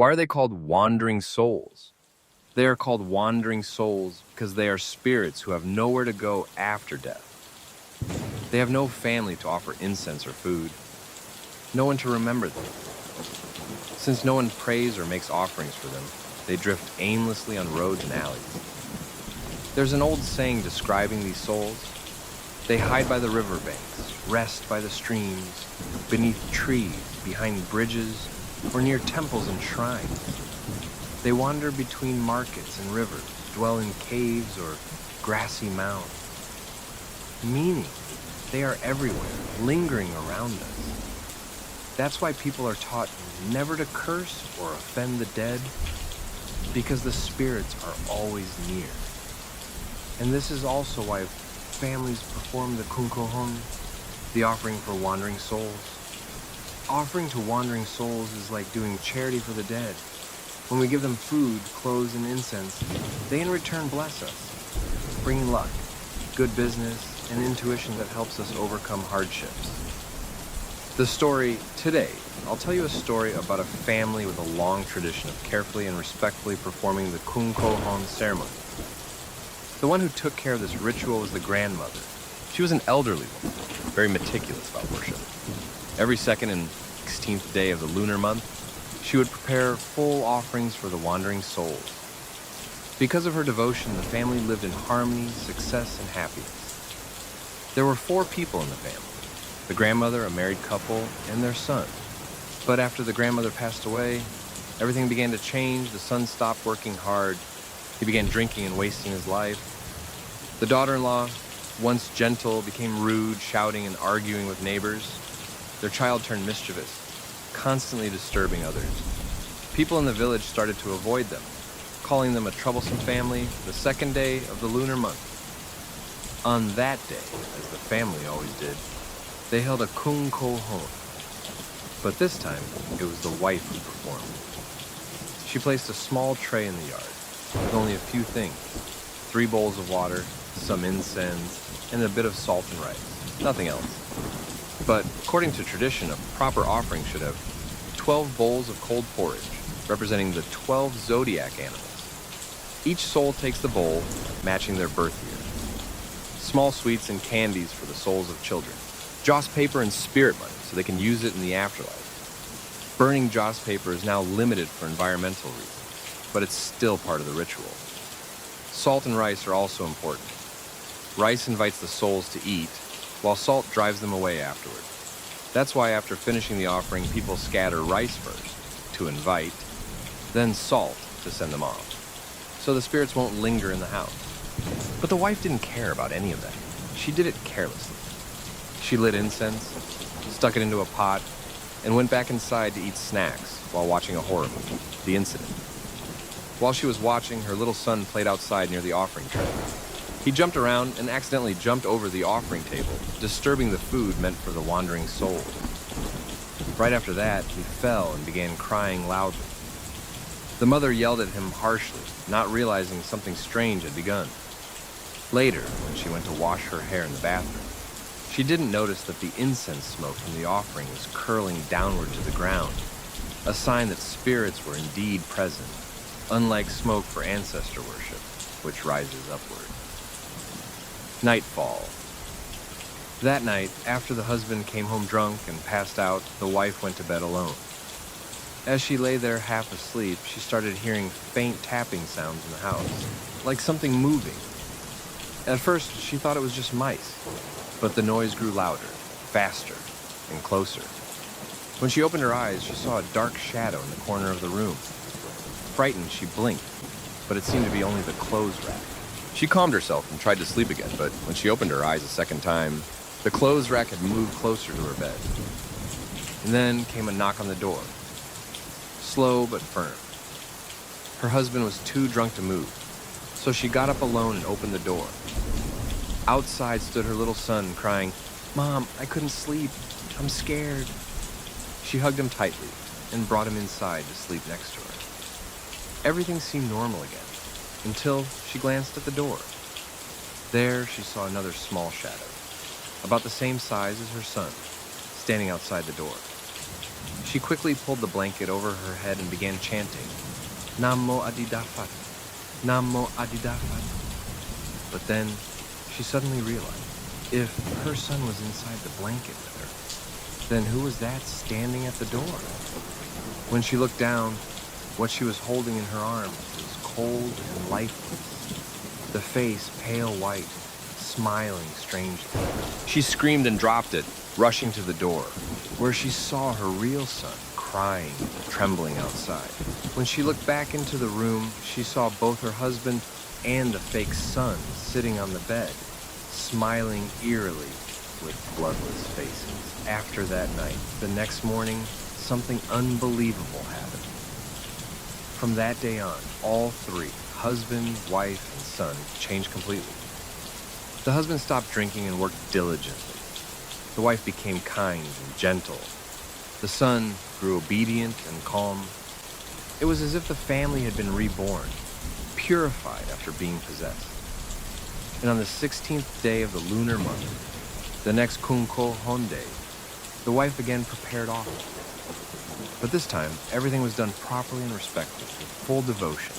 Why are they called wandering souls? They are called wandering souls because they are spirits who have nowhere to go after death. They have no family to offer incense or food, no one to remember them. Since no one prays or makes offerings for them, they drift aimlessly on roads and alleys. There's an old saying describing these souls. They hide by the riverbanks, rest by the streams, beneath trees, behind bridges, or near temples and shrines. They wander between markets and rivers, dwell in caves or grassy mounds. Meaning, they are everywhere, lingering around us. That's why people are taught never to curse or offend the dead, because the spirits are always near. And this is also why families perform the kunkohon, the offering for wandering souls. Offering to wandering souls is like doing charity for the dead. When we give them food, clothes, and incense, they in return bless us, bringing luck, good business, and intuition that helps us overcome hardships. The story today, I'll tell you a story about a family with a long tradition of carefully and respectfully performing the kunkohon ceremony. The one who took care of this ritual was the grandmother. She was an elderly woman, very meticulous about worship. Every second and 16th day of the lunar month, she would prepare full offerings for the wandering souls. Because of her devotion, the family lived in harmony, success, and happiness. There were 4 people in the family: the grandmother, a married couple, and their son. But after the grandmother passed away, everything began to change. The son stopped working hard. He began drinking and wasting his life. The daughter-in-law, once gentle, became rude, shouting and arguing with neighbors. Their child turned mischievous, constantly disturbing others. People in the village started to avoid them, calling them a troublesome family. The second day of the lunar month. On that day, as the family always did, they held a kunkohon. But this time, it was the wife who performed. She placed a small tray in the yard, with only a few things: 3 bowls of water, some incense, and a bit of salt and rice. Nothing else. But according to tradition, a proper offering should have 12 bowls of cold porridge, representing the 12 zodiac animals. Each soul takes the bowl, matching their birth year. Small sweets and candies for the souls of children. Joss paper and spirit money, so they can use it in the afterlife. Burning joss paper is now limited for environmental reasons, but it's still part of the ritual. Salt and rice are also important. Rice invites the souls to eat, while salt drives them away afterward. That's why after finishing the offering, people scatter rice first, to invite, then salt to send them off, so the spirits won't linger in the house. But the wife didn't care about any of that. She did it carelessly. She lit incense, stuck it into a pot, and went back inside to eat snacks while watching a horror movie, The Incident. While she was watching, her little son played outside near the offering tray. He jumped around and accidentally jumped over the offering table, disturbing the food meant for the wandering souls. Right after that, he fell and began crying loudly. The mother yelled at him harshly, not realizing something strange had begun. Later, when she went to wash her hair in the bathroom, she didn't notice that the incense smoke from the offering was curling downward to the ground, a sign that spirits were indeed present, unlike smoke for ancestor worship, which rises upward. Nightfall. That night, after the husband came home drunk and passed out, the wife went to bed alone. As she lay there half asleep, she started hearing faint tapping sounds in the house, like something moving. At first, she thought it was just mice, but the noise grew louder, faster, and closer. When she opened her eyes, she saw a dark shadow in the corner of the room. Frightened, she blinked, but it seemed to be only the clothes rack. She calmed herself and tried to sleep again, but when she opened her eyes a second time, the clothes rack had moved closer to her bed. And then came a knock on the door. Slow but firm. Her husband was too drunk to move, so she got up alone and opened the door. Outside stood her little son, crying, "Mom, I couldn't sleep. I'm scared." She hugged him tightly and brought him inside to sleep next to her. Everything seemed normal again, until she glanced at the door. There she saw another small shadow, about the same size as her son, standing outside the door. She quickly pulled the blanket over her head and began chanting, Namo Adidafat, Namo Adidafat. But then she suddenly realized, if her son was inside the blanket with her, then who was that standing at the door? When she looked down, what she was holding in her arms was cold and lifeless, the face pale white, smiling strangely. She screamed and dropped it, rushing to the door, where she saw her real son crying and trembling outside. When she looked back into the room, she saw both her husband and the fake son sitting on the bed, smiling eerily with bloodless faces. After that night, the next morning, something unbelievable happened. From that day on, all three, husband, wife, and son, changed completely. The husband stopped drinking and worked diligently. The wife became kind and gentle. The son grew obedient and calm. It was as if the family had been reborn, purified after being possessed. And on the 16th day of the lunar month, the next Kunko Honde, the wife again prepared offerings. But this time, everything was done properly and respectfully, with full devotion.